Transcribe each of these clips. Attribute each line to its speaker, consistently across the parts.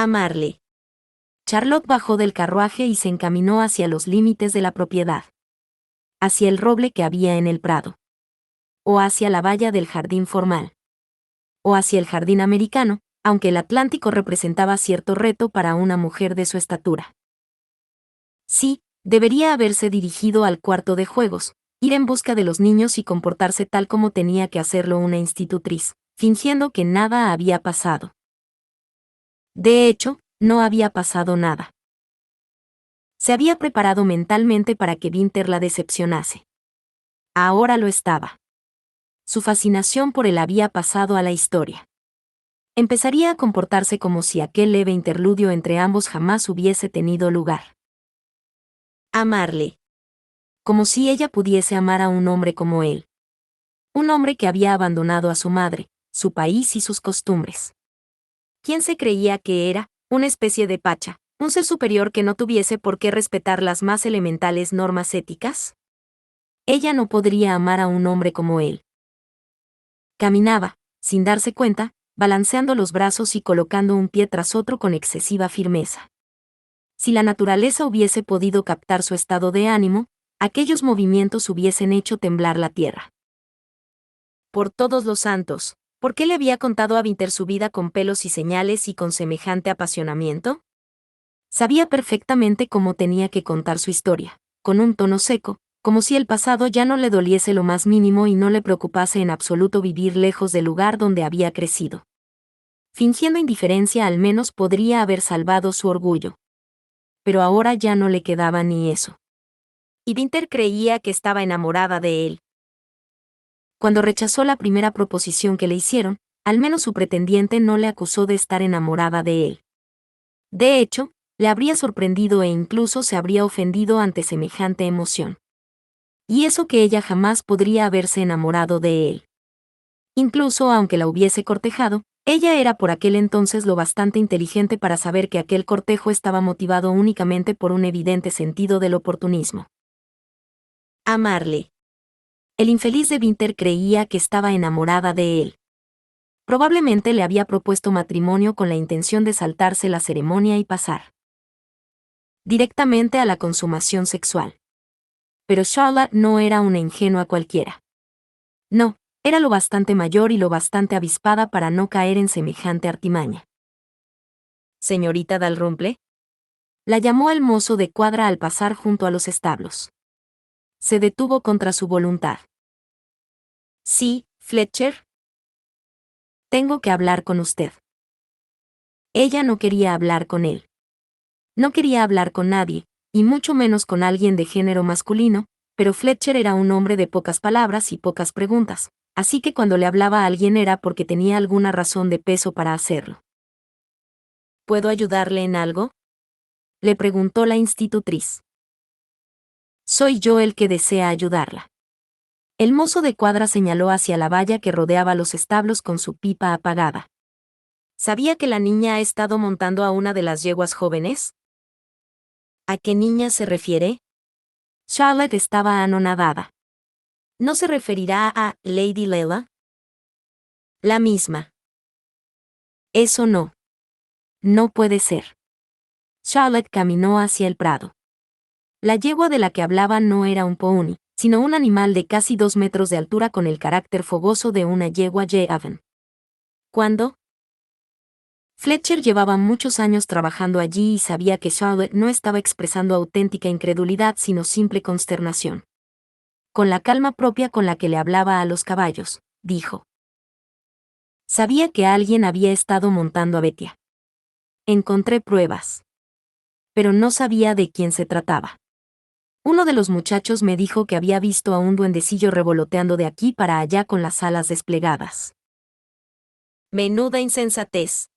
Speaker 1: Amarle. Charlotte bajó del carruaje y se encaminó hacia los límites de la propiedad. Hacia el roble que había en el prado. O hacia la valla del jardín formal. O hacia el jardín americano, aunque el Atlántico representaba cierto reto para una mujer de su estatura. Sí, debería haberse dirigido al cuarto de juegos, ir en busca de los niños y comportarse tal como tenía que hacerlo una institutriz, fingiendo que nada había pasado. De hecho, no había pasado nada. Se había preparado mentalmente para que Winter la decepcionase. Ahora lo estaba. Su fascinación por él había pasado a la historia. Empezaría a comportarse como si aquel leve interludio entre ambos jamás hubiese tenido lugar. Amarle. Como si ella pudiese amar a un hombre como él. Un hombre que había abandonado a su madre, su país y sus costumbres. ¿Quién se creía que era? Una especie de pacha, un ser superior que no tuviese por qué respetar las más elementales normas éticas. Ella no podría amar a un hombre como él. Caminaba, sin darse cuenta, balanceando los brazos y colocando un pie tras otro con excesiva firmeza. Si la naturaleza hubiese podido captar su estado de ánimo, aquellos movimientos hubiesen hecho temblar la tierra. Por todos los santos, ¿por qué le había contado a Winter su vida con pelos y señales y con semejante apasionamiento? Sabía perfectamente cómo tenía que contar su historia, con un tono seco, como si el pasado ya no le doliese lo más mínimo y no le preocupase en absoluto vivir lejos del lugar donde había crecido. Fingiendo indiferencia al menos podría haber salvado su orgullo. Pero ahora ya no le quedaba ni eso. Y Winter creía que estaba enamorada de él. Cuando rechazó la primera proposición que le hicieron, al menos su pretendiente no le acusó de estar enamorada de él. De hecho, le habría sorprendido e incluso se habría ofendido ante semejante emoción. Y eso que ella jamás podría haberse enamorado de él. Incluso aunque la hubiese cortejado, ella era por aquel entonces lo bastante inteligente para saber que aquel cortejo estaba motivado únicamente por un evidente sentido del oportunismo. Amarle. El infeliz de Winter creía que estaba enamorada de él. Probablemente le había propuesto matrimonio con la intención de saltarse la ceremonia y pasar directamente a la consumación sexual. Pero Charlotte no era una ingenua cualquiera. No, era lo bastante mayor y lo bastante avispada para no caer en semejante artimaña. ¿Señorita Dalrymple? La llamó el mozo de cuadra al pasar junto a los establos. Se detuvo contra su voluntad. Sí, Fletcher. Tengo que hablar con usted. Ella no quería hablar con él. No quería hablar con nadie, y mucho menos con alguien de género masculino, pero Fletcher era un hombre de pocas palabras y pocas preguntas, así que cuando le hablaba a alguien era porque tenía alguna razón de peso para hacerlo. ¿Puedo ayudarle en algo?, le preguntó la institutriz. Soy yo el que desea ayudarla. El mozo de cuadra señaló hacia la valla que rodeaba los establos con su pipa apagada. ¿Sabía que la niña ha estado montando a una de las yeguas jóvenes? ¿A qué niña se refiere? Charlotte estaba anonadada. ¿No se referirá a Lady Leela? La misma. Eso no. No puede ser. Charlotte caminó hacia el prado. La yegua de la que hablaba no era un pony, sino un animal de casi 2 metros de altura con el carácter fogoso de una yegua Yeaven. ¿Cuándo? Fletcher llevaba muchos años trabajando allí y sabía que Charlotte no estaba expresando auténtica incredulidad sino simple consternación. Con la calma propia con la que le hablaba a los caballos, dijo. Sabía que alguien había estado montando a Betia. Encontré pruebas. Pero no sabía de quién se trataba. Uno de los muchachos me dijo que había visto a un duendecillo revoloteando de aquí para allá con las alas desplegadas. Menuda insensatez.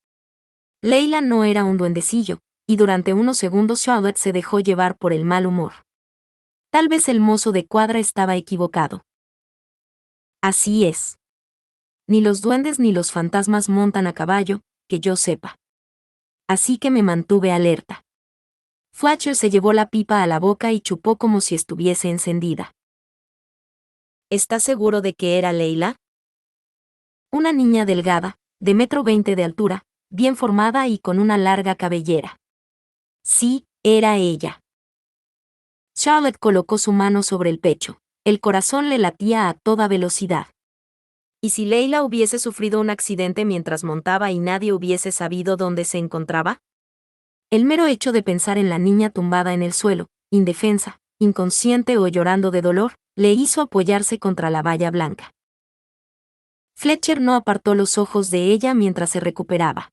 Speaker 1: Leila no era un duendecillo, y durante unos segundos Charlotte se dejó llevar por el mal humor. Tal vez el mozo de cuadra estaba equivocado. Así es. Ni los duendes ni los fantasmas montan a caballo, que yo sepa. Así que me mantuve alerta. Fletcher se llevó la pipa a la boca y chupó como si estuviese encendida. ¿Estás seguro de que era Leila? Una niña delgada, de 1,20 m de altura, bien formada y con una larga cabellera. Sí, era ella. Charlotte colocó su mano sobre el pecho. El corazón le latía a toda velocidad. ¿Y si Leila hubiese sufrido un accidente mientras montaba y nadie hubiese sabido dónde se encontraba? El mero hecho de pensar en la niña tumbada en el suelo, indefensa, inconsciente o llorando de dolor, le hizo apoyarse contra la valla blanca. Fletcher no apartó los ojos de ella mientras se recuperaba.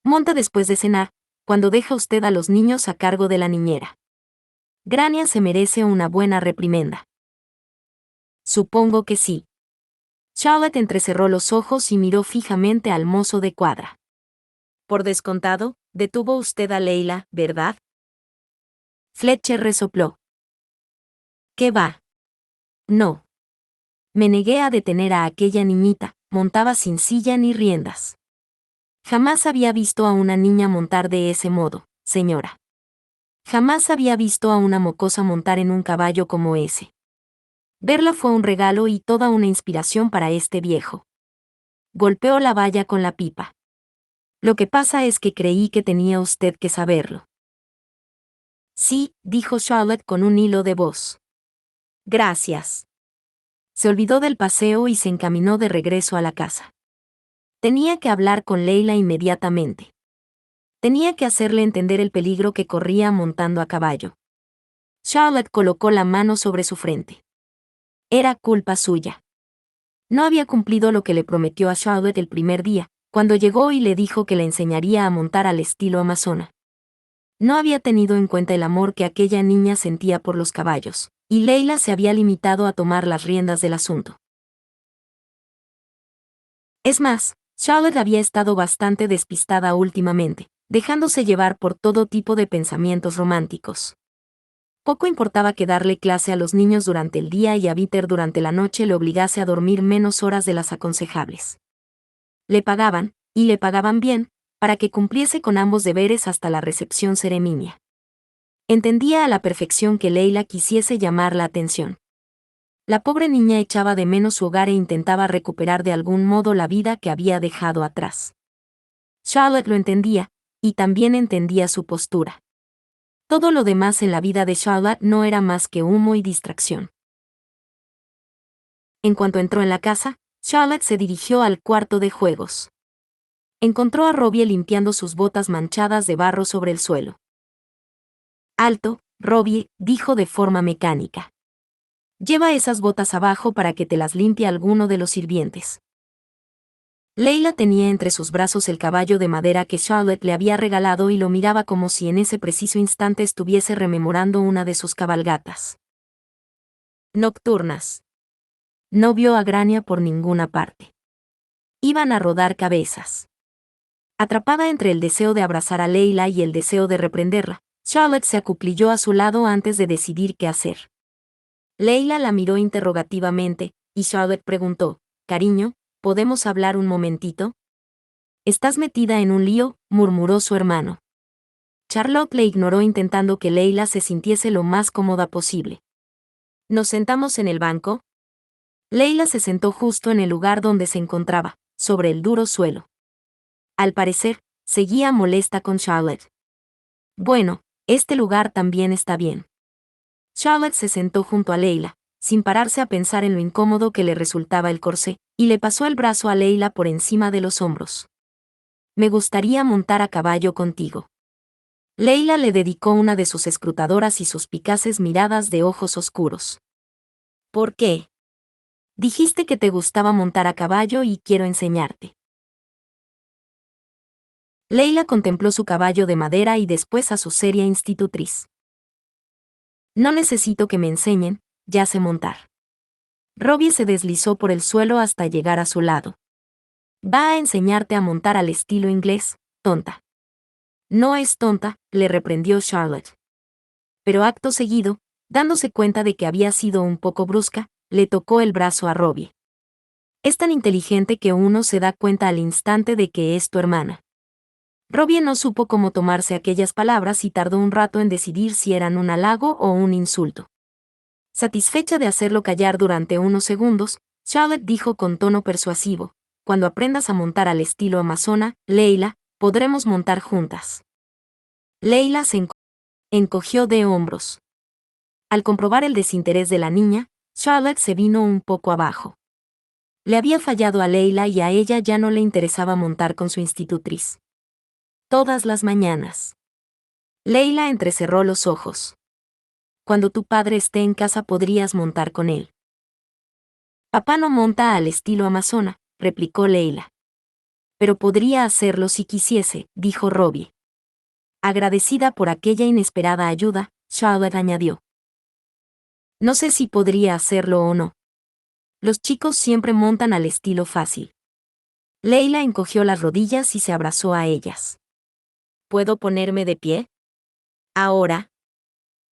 Speaker 1: Monta después de cenar, cuando deja usted a los niños a cargo de la niñera. Grania se merece una buena reprimenda. Supongo que sí. Charlotte entrecerró los ojos y miró fijamente al mozo de cuadra. Por descontado, detuvo usted a Leila, ¿verdad? Fletcher resopló. ¿Qué va? No. Me negué a detener a aquella niñita, montaba sin silla ni riendas. Jamás había visto a una niña montar de ese modo, señora. Jamás había visto a una mocosa montar en un caballo como ese. Verla fue un regalo y toda una inspiración para este viejo. Golpeó la valla con la pipa. Lo que pasa es que creí que tenía usted que saberlo. Sí, dijo Charlotte con un hilo de voz. Gracias. Se olvidó del paseo y se encaminó de regreso a la casa. Tenía que hablar con Leila inmediatamente. Tenía que hacerle entender el peligro que corría montando a caballo. Charlotte colocó la mano sobre su frente. Era culpa suya. No había cumplido lo que le prometió a Charlotte el primer día, cuando llegó y le dijo que le enseñaría a montar al estilo amazona. No había tenido en cuenta el amor que aquella niña sentía por los caballos, y Leila se había limitado a tomar las riendas del asunto. Es más, Charlotte había estado bastante despistada últimamente, dejándose llevar por todo tipo de pensamientos románticos. Poco importaba que darle clase a los niños durante el día y a Peter durante la noche le obligase a dormir menos horas de las aconsejables. Le pagaban, y le pagaban bien, para que cumpliese con ambos deberes hasta la recepción ceremonia. Entendía a la perfección que Leila quisiese llamar la atención. La pobre niña echaba de menos su hogar e intentaba recuperar de algún modo la vida que había dejado atrás. Charlotte lo entendía, y también entendía su postura. Todo lo demás en la vida de Charlotte no era más que humo y distracción. En cuanto entró en la casa, Charlotte se dirigió al cuarto de juegos. Encontró a Robbie limpiando sus botas manchadas de barro sobre el suelo. Alto, Robbie, dijo de forma mecánica. Lleva esas botas abajo para que te las limpie alguno de los sirvientes. Leila tenía entre sus brazos el caballo de madera que Charlotte le había regalado y lo miraba como si en ese preciso instante estuviese rememorando una de sus cabalgatas nocturnas. No vio a Grania por ninguna parte. Iban a rodar cabezas. Atrapada entre el deseo de abrazar a Leila y el deseo de reprenderla, Charlotte se acuclilló a su lado antes de decidir qué hacer. Leila la miró interrogativamente, y Charlotte preguntó, «Cariño, ¿podemos hablar un momentito?» «Estás metida en un lío», murmuró su hermano. Charlotte le ignoró intentando que Leila se sintiese lo más cómoda posible. «¿Nos sentamos en el banco?» Leila se sentó justo en el lugar donde se encontraba, sobre el duro suelo. Al parecer, seguía molesta con Charlotte. «Bueno, este lugar también está bien». Charlotte se sentó junto a Leila, sin pararse a pensar en lo incómodo que le resultaba el corsé, y le pasó el brazo a Leila por encima de los hombros. «Me gustaría montar a caballo contigo». Leila le dedicó una de sus escrutadoras y suspicaces miradas de ojos oscuros. «¿Por qué?» «Dijiste que te gustaba montar a caballo y quiero enseñarte». Leila contempló su caballo de madera y después a su seria institutriz. «No necesito que me enseñen, ya sé montar». Robbie se deslizó por el suelo hasta llegar a su lado. «Va a enseñarte a montar al estilo inglés, tonta». «No es tonta», le reprendió Charlotte. Pero acto seguido, dándose cuenta de que había sido un poco brusca, le tocó el brazo a Robbie. «Es tan inteligente que uno se da cuenta al instante de que es tu hermana». Robbie no supo cómo tomarse aquellas palabras y tardó un rato en decidir si eran un halago o un insulto. Satisfecha de hacerlo callar durante unos segundos, Charlotte dijo con tono persuasivo, cuando aprendas a montar al estilo amazona, Leila, podremos montar juntas. Leila se encogió de hombros. Al comprobar el desinterés de la niña, Charlotte se vino un poco abajo. Le había fallado a Leila y a ella ya no le interesaba montar con su institutriz. Todas las mañanas. Leila entrecerró los ojos. Cuando tu padre esté en casa podrías montar con él. Papá no monta al estilo amazona, replicó Leila. Pero podría hacerlo si quisiese, dijo Robbie. Agradecida por aquella inesperada ayuda, Charlotte añadió. No sé si podría hacerlo o no. Los chicos siempre montan al estilo fácil. Leila encogió las rodillas y se abrazó a ellas. ¿Puedo ponerme de pie? Ahora.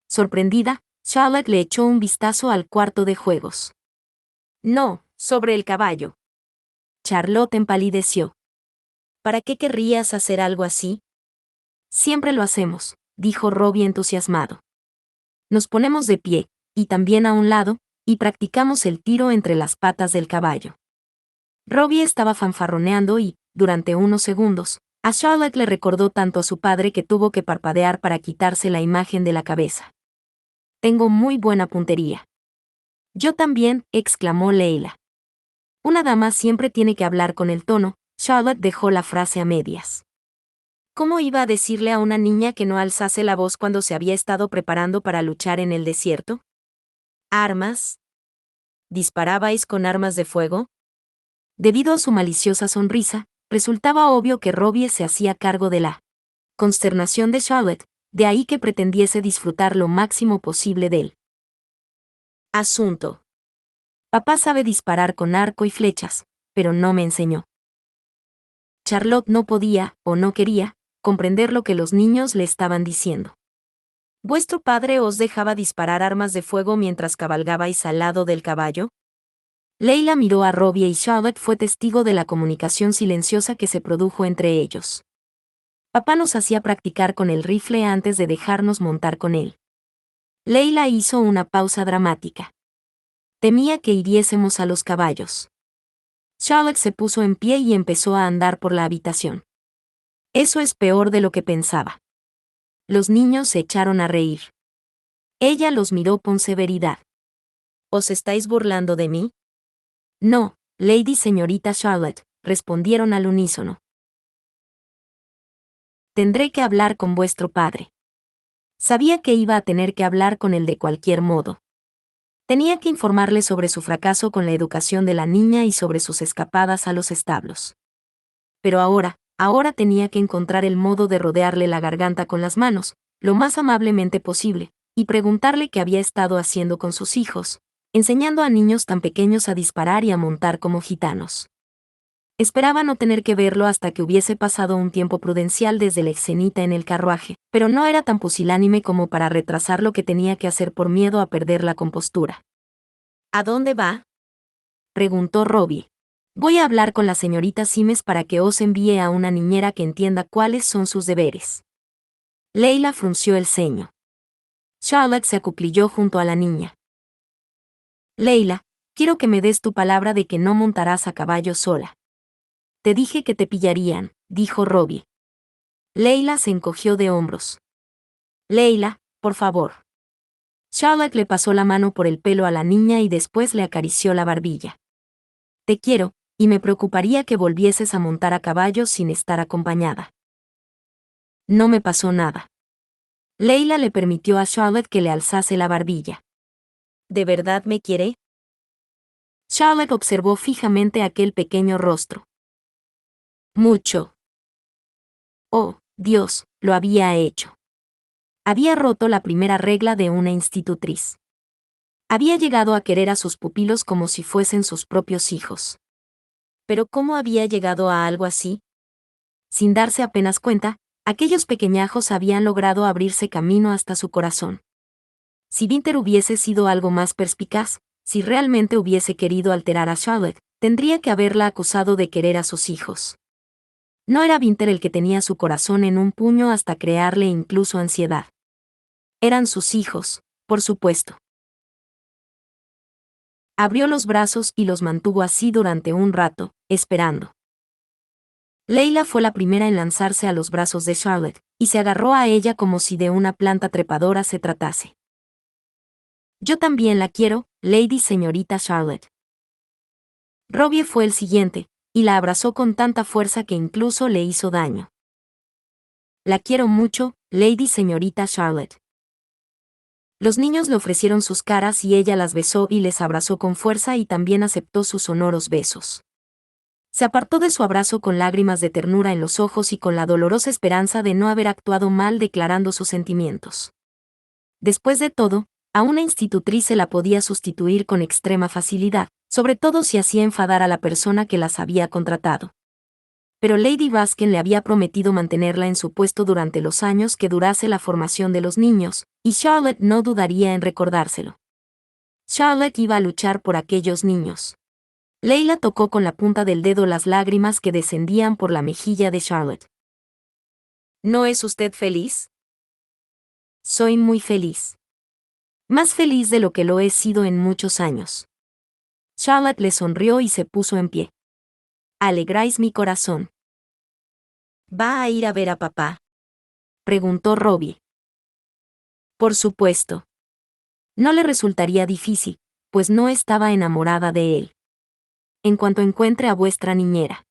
Speaker 1: Sorprendida, Charlotte le echó un vistazo al cuarto de juegos. No, sobre el caballo. Charlotte empalideció. ¿Para qué querrías hacer algo así? Siempre lo hacemos, dijo Robbie entusiasmado. Nos ponemos de pie, y también a un lado, y practicamos el tiro entre las patas del caballo. Robbie estaba fanfarroneando y, durante unos segundos, a Charlotte le recordó tanto a su padre que tuvo que parpadear para quitarse la imagen de la cabeza. Tengo muy buena puntería. Yo también, exclamó Leila. Una dama siempre tiene que hablar con el tono. Charlotte dejó la frase a medias. ¿Cómo iba a decirle a una niña que no alzase la voz cuando se había estado preparando para luchar en el desierto? ¿Armas? ¿Disparabais con armas de fuego? Debido a su maliciosa sonrisa, resultaba obvio que Robbie se hacía cargo de la consternación de Charlotte, de ahí que pretendiese disfrutar lo máximo posible de él. Asunto. Papá sabe disparar con arco y flechas, pero no me enseñó. Charlotte no podía, o no quería, comprender lo que los niños le estaban diciendo. ¿Vuestro padre os dejaba disparar armas de fuego mientras cabalgabais al lado del caballo? Leila miró a Robbie y Charlotte fue testigo de la comunicación silenciosa que se produjo entre ellos. Papá nos hacía practicar con el rifle antes de dejarnos montar con él. Leila hizo una pausa dramática. Temía que hiriésemos a los caballos. Charlotte se puso en pie y empezó a andar por la habitación. Eso es peor de lo que pensaba. Los niños se echaron a reír. Ella los miró con severidad. ¿Os estáis burlando de mí? No, Lady señorita Charlotte, respondieron al unísono. Tendré que hablar con vuestro padre. Sabía que iba a tener que hablar con él de cualquier modo. Tenía que informarle sobre su fracaso con la educación de la niña y sobre sus escapadas a los establos. Pero ahora tenía que encontrar el modo de rodearle la garganta con las manos, lo más amablemente posible, y preguntarle qué había estado haciendo con sus hijos, enseñando a niños tan pequeños a disparar y a montar como gitanos. Esperaba no tener que verlo hasta que hubiese pasado un tiempo prudencial desde la escenita en el carruaje, pero no era tan pusilánime como para retrasar lo que tenía que hacer por miedo a perder la compostura. ¿A dónde va? Preguntó Robbie. Voy a hablar con la señorita Simes para que os envíe a una niñera que entienda cuáles son sus deberes. Leila frunció el ceño. Charlotte se acuclilló junto a la niña. Leila, quiero que me des tu palabra de que no montarás a caballo sola. Te dije que te pillarían, dijo Robbie. Leila se encogió de hombros. Leila, por favor. Charlotte le pasó la mano por el pelo a la niña y después le acarició la barbilla. Te quiero, y me preocuparía que volvieses a montar a caballo sin estar acompañada. No me pasó nada. Leila le permitió a Charlotte que le alzase la barbilla. ¿De verdad me quiere? Charlotte observó fijamente aquel pequeño rostro. Mucho. Oh, Dios, lo había hecho. Había roto la primera regla de una institutriz. Había llegado a querer a sus pupilos como si fuesen sus propios hijos. Pero ¿cómo había llegado a algo así? Sin darse apenas cuenta, aquellos pequeñajos habían logrado abrirse camino hasta su corazón. Si Winter hubiese sido algo más perspicaz, si realmente hubiese querido alterar a Charlotte, tendría que haberla acusado de querer a sus hijos. No era Winter el que tenía su corazón en un puño hasta crearle incluso ansiedad. Eran sus hijos, por supuesto. Abrió los brazos y los mantuvo así durante un rato, esperando. Leila fue la primera en lanzarse a los brazos de Charlotte, y se agarró a ella como si de una planta trepadora se tratase. Yo también la quiero, Lady Señorita Charlotte. Robbie fue el siguiente, y la abrazó con tanta fuerza que incluso le hizo daño. La quiero mucho, Lady Señorita Charlotte. Los niños le ofrecieron sus caras y ella las besó y les abrazó con fuerza y también aceptó sus sonoros besos. Se apartó de su abrazo con lágrimas de ternura en los ojos y con la dolorosa esperanza de no haber actuado mal declarando sus sentimientos. Después de todo, a una institutriz se la podía sustituir con extrema facilidad, sobre todo si hacía enfadar a la persona que las había contratado. Pero Lady Baskin le había prometido mantenerla en su puesto durante los años que durase la formación de los niños, y Charlotte no dudaría en recordárselo. Charlotte iba a luchar por aquellos niños. Leila tocó con la punta del dedo las lágrimas que descendían por la mejilla de Charlotte. ¿No es usted feliz? Soy muy feliz. Más feliz de lo que lo he sido en muchos años. Charlotte le sonrió y se puso en pie. Alegráis mi corazón. ¿Va a ir a ver a papá?, preguntó Robbie. Por supuesto. No le resultaría difícil, pues no estaba enamorada de él. En cuanto encuentre a vuestra niñera.